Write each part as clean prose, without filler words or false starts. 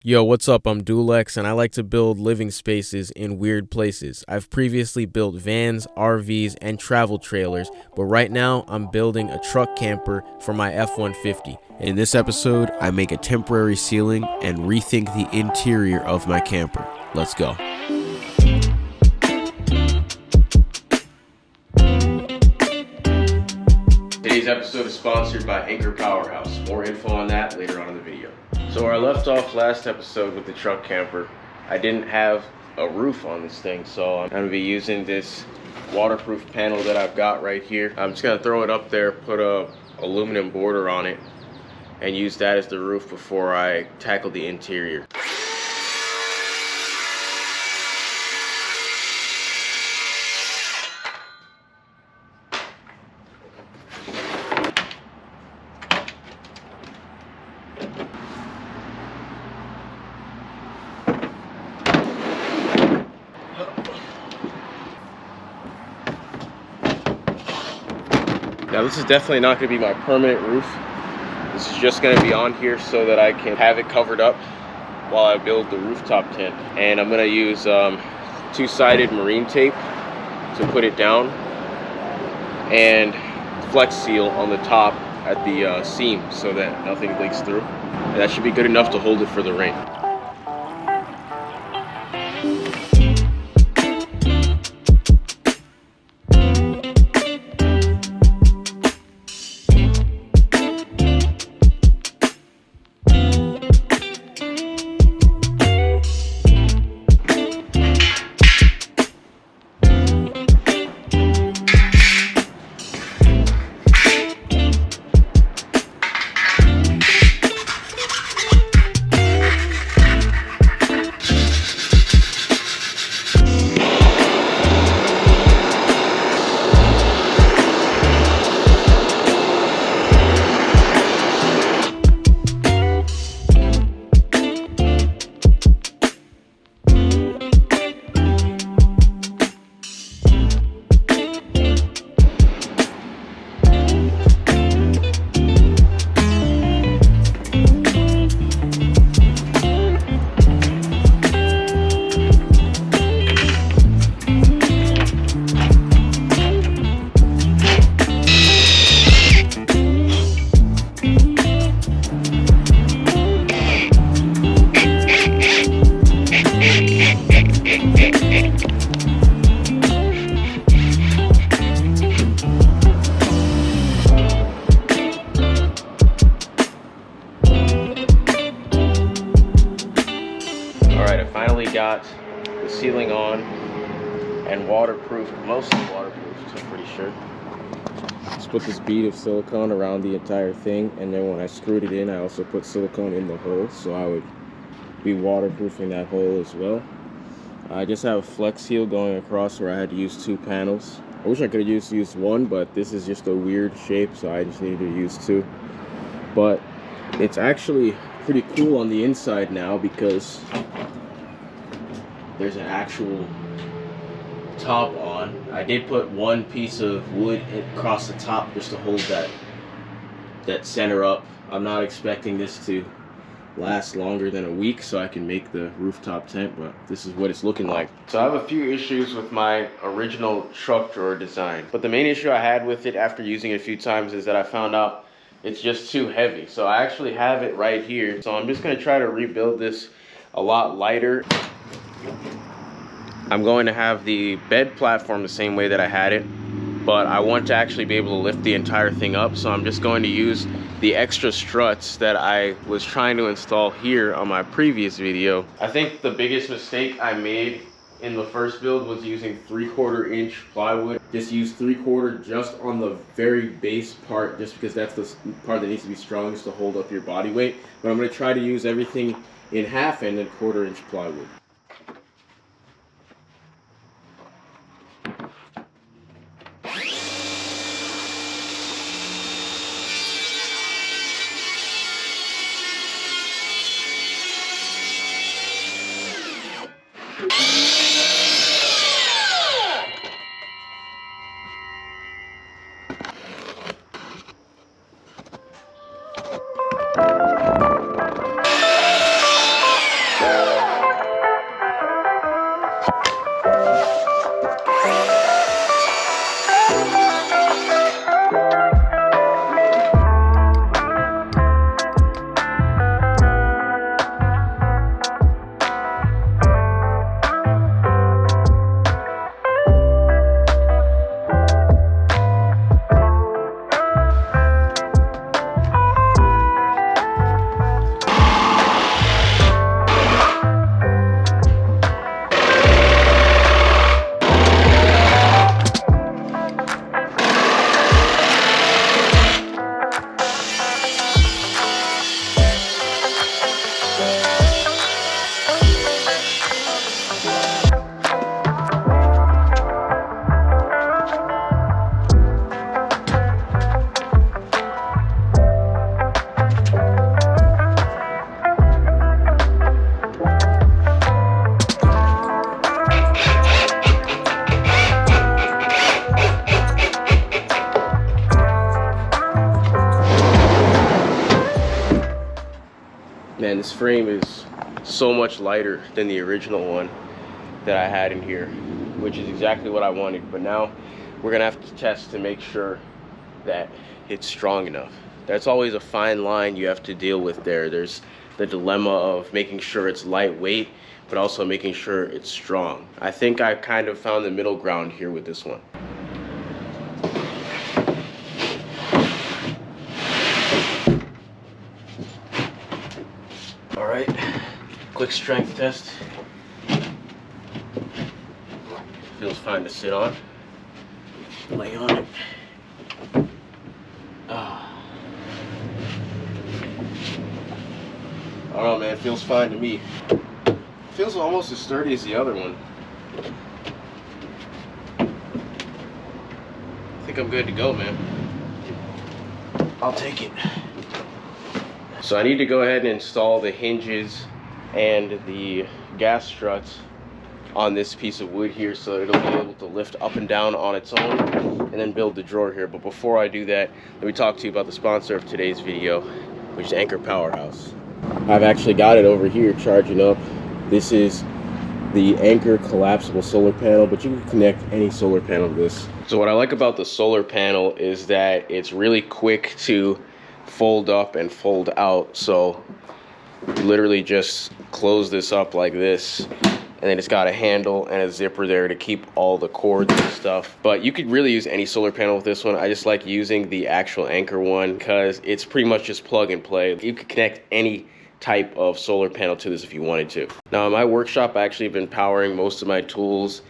Yo, what's up? I'm DualEx and I like to build living spaces in weird places. I've previously built vans, RVs, and travel trailers, but right now I'm building a truck camper for my F-150. In this episode, I make a temporary ceiling and rethink the interior of my camper. Let's go. Today's episode is sponsored by Anchor Powerhouse. More info on that later on in the video. So I left off last episode with the truck camper. I didn't have a roof on this thing, so I'm going to be using this waterproof panel that I've got right here. I'm just going to throw it up there, put a aluminum border on it, and use that as the roof before I tackle the interior. Now this is definitely not going to be my permanent roof. This is just going to be on here so that I can have it covered up while I build the rooftop tent. And I'm going to use two-sided marine tape to put it down and flex seal on the top at the seam so that nothing leaks through. And that should be good enough to hold it for the rain. Alright, I finally got the ceiling on and waterproof, mostly waterproof, I'm pretty sure. Just put this bead of silicone around the entire thing, and then when I screwed it in, I also put silicone in the hole, so I would be waterproofing that hole as well. I just have a flex seal going across where I had to use two panels. I wish I could have used one, but this is just a weird shape, so I just needed to use two. But it's actually pretty cool on the inside now because there's an actual top on. I did put one piece of wood across the top just to hold that center up. I'm not expecting this to last longer than a week so I can make the rooftop tent, but this is what it's looking like. So I have a few issues with my original truck drawer design, but the main issue I had with it after using it a few times is that I found out it's just too heavy. So I actually have it right here, so I'm just going to try to rebuild this a lot lighter. I'm going to have the bed platform the same way that I had it, but I want to actually be able to lift the entire thing up, so I'm just going to use the extra struts that I was trying to install here on my previous video. I think the biggest mistake I made in the first build was using 3/4 inch plywood. Just use 3/4 just on the very base part, just because that's the part that needs to be strongest to hold up your body weight. But I'm going to try to use everything in 1/2 and then 1/4 inch plywood. frame is so much lighter than the original one that I had in here, which is exactly what I wanted. But now we're gonna have to test to make sure that it's strong enough. That's always a fine line you have to deal with there. There's the dilemma of making sure it's lightweight, but also making sure it's strong. I think I kind of found the middle ground here with this one. All right, quick strength test. Feels fine to sit on. Lay on it. I don't know, man, it feels fine to me. It feels almost as sturdy as the other one. I think I'm good to go, man. I'll take it. So I need to go ahead and install the hinges and the gas struts on this piece of wood here so it'll be able to lift up and down on its own, and then build the drawer here. But before I do that, let me talk to you about the sponsor of today's video, which is Anchor Powerhouse. I've actually got it over here charging up. This is the Anchor Collapsible solar panel, but you can connect any solar panel to this. So what I like about the solar panel is that it's really quick to fold up and fold out. So you literally just close this up like this, and then it's got a handle and a zipper there to keep all the cords and stuff. But you could really use any solar panel with this one. I just like using the actual Anchor one because it's pretty much just plug and play. You could connect any type of solar panel to this if you wanted to. Now in my workshop, I actually have been powering most of my tools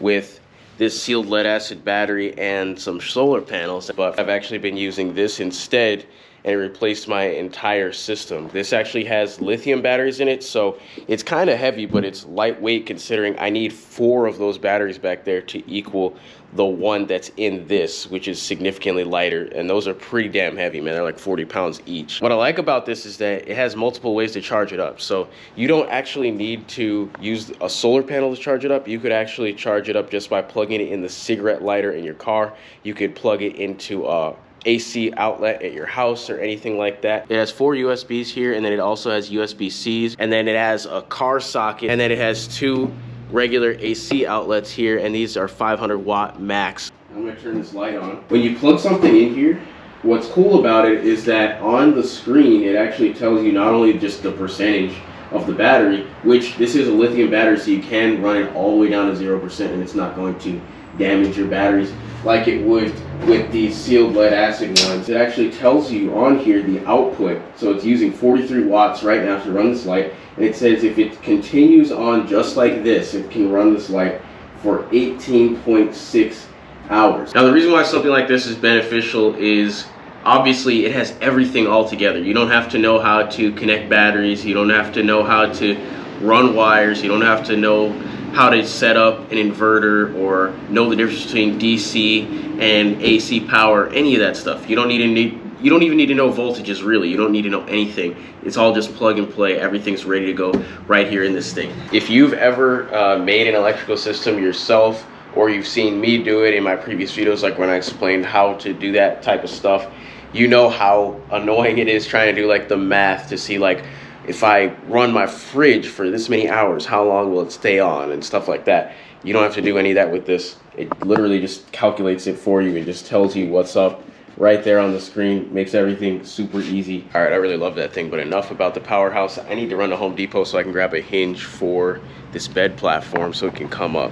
with this sealed lead acid battery and some solar panels, but I've actually been using this instead, and it replaced my entire system. This actually has lithium batteries in it, so it's kind of heavy, but it's lightweight considering I need 4 of those batteries back there to equal the one that's in this, which is significantly lighter, and those are pretty damn heavy, man. They're like 40 pounds each. What I like about this is that it has multiple ways to charge it up, so you don't actually need to use a solar panel to charge it up. You could actually charge it up just by plugging it in the cigarette lighter in your car. You could plug it into a AC outlet at your house or anything like that. It has 4 USBs here, and then it also has USB-Cs, and then it has a car socket, and then it has 2 regular AC outlets here, and these are 500 watt max. I'm gonna turn this light on. When you plug something in here, what's cool about it is that on the screen it actually tells you not only just the percentage of the battery, which this is a lithium battery, so you can run it all the way down to 0% and it's not going to damage your batteries like it would with these sealed lead acid ones. It actually tells you on here the output. So it's using 43 watts right now to run this light, and it says if it continues on just like this, it can run this light for 18.6 hours. Now the reason why something like this is beneficial is obviously it has everything all together. You don't have to know how to connect batteries, you don't have to know how to run wires, you don't have to know how to set up an inverter or know the difference between DC and AC power, any of that stuff. You don't even need to know voltages, really. You don't need to know anything. It's all just plug and play. Everything's ready to go right here in this thing. If you've ever made an electrical system yourself, or you've seen me do it in my previous videos, like when I explained how to do that type of stuff, you know how annoying it is trying to do like the math to see like, if I run my fridge for this many hours, how long will it stay on and stuff like that. You don't have to do any of that with this. It literally just calculates it for you and just tells you what's up right there on the screen. Makes everything super easy. All right, I really love that thing, but enough about the Powerhouse. I need to run to Home Depot so I can grab a hinge for this bed platform so it can come up.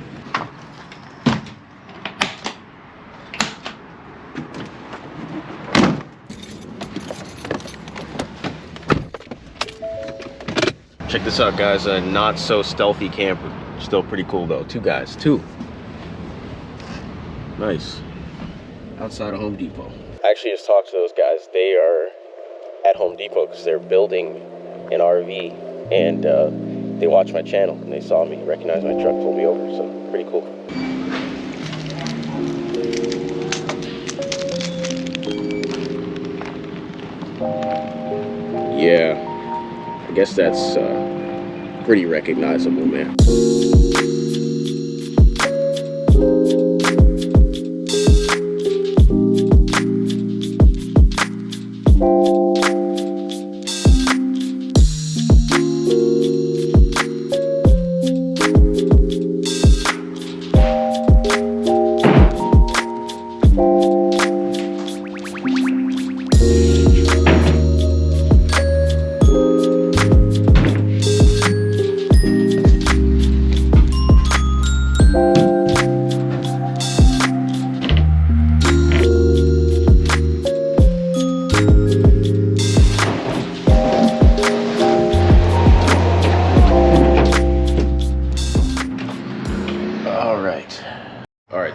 Check this out, guys. A not so stealthy camper. Still pretty cool though. 2 guys. 2. Nice. Outside of Home Depot. I actually just talked to those guys. They are at Home Depot because they're building an RV, and they watched my channel and they saw me, recognized my truck, pulled me over. So pretty cool. Yeah. I guess that's pretty recognizable, man.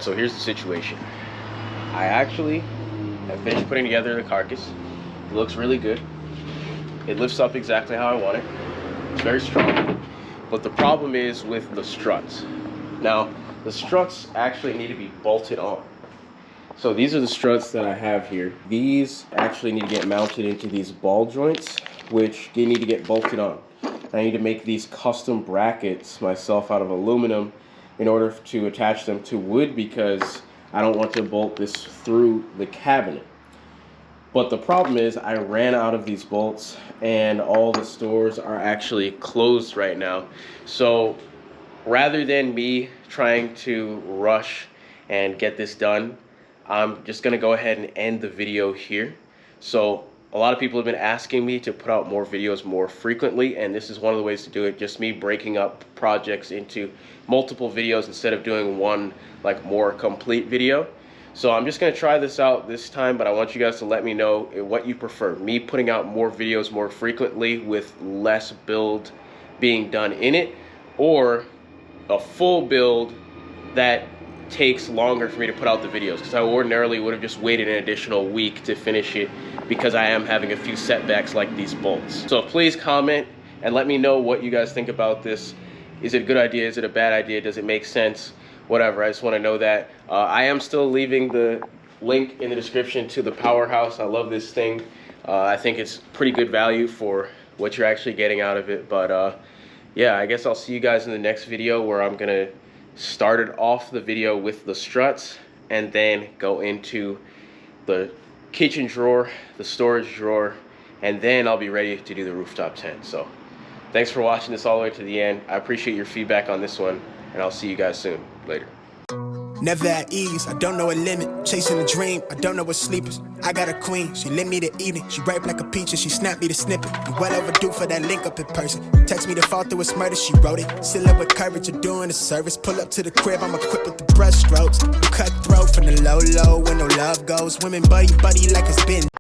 right, so here's the situation. I actually have finished putting together the carcass. It looks really good. It lifts up exactly how I want it. It's very strong. But the problem is with the struts. Now, the struts actually need to be bolted on. So these are the struts that I have here. These actually need to get mounted into these ball joints, which they need to get bolted on. I need to make these custom brackets myself out of aluminum in order to attach them to wood, because I don't want to bolt this through the cabinet. But the problem is I ran out of these bolts and all the stores are actually closed right now. So rather than me trying to rush and get this done, I'm just gonna go ahead and end the video here. So a lot of people have been asking me to put out more videos more frequently, and this is one of the ways to do it. Just me breaking up projects into multiple videos instead of doing one like more complete video. So I'm just gonna try this out this time, but I want you guys to let me know what you prefer. Me putting out more videos more frequently with less build being done in it, or a full build that takes longer for me to put out the videos, because I ordinarily would have just waited an additional week to finish it because I am having a few setbacks like these bolts. So please comment and let me know what you guys think about this. Is it a good idea? Is it a bad idea? Does it make sense? Whatever, I just want to know that. I am still leaving the link in the description to the Powerhouse. I love this thing. I think it's pretty good value for what you're actually getting out of it. But yeah, I guess I'll see you guys in the next video, where I'm gonna start off the video with the struts and then go into the kitchen drawer, the storage drawer, and then I'll be ready to do the rooftop tent. So thanks for watching this all the way to the end. I appreciate your feedback on this one, and I'll see you guys soon. Later. Never at ease, I don't know a limit. Chasing a dream, I don't know what sleepers. I got a queen, she lit me the evening. She ripe like a peach and she snapped me the snippet. You well overdue for that link up in person. Text me to fall through its murder, she wrote it. Still up with courage, you're doing a service. Pull up to the crib, I'm equipped with the brush strokes. Cutthroat from the low, when no love goes. Women buddy like it's been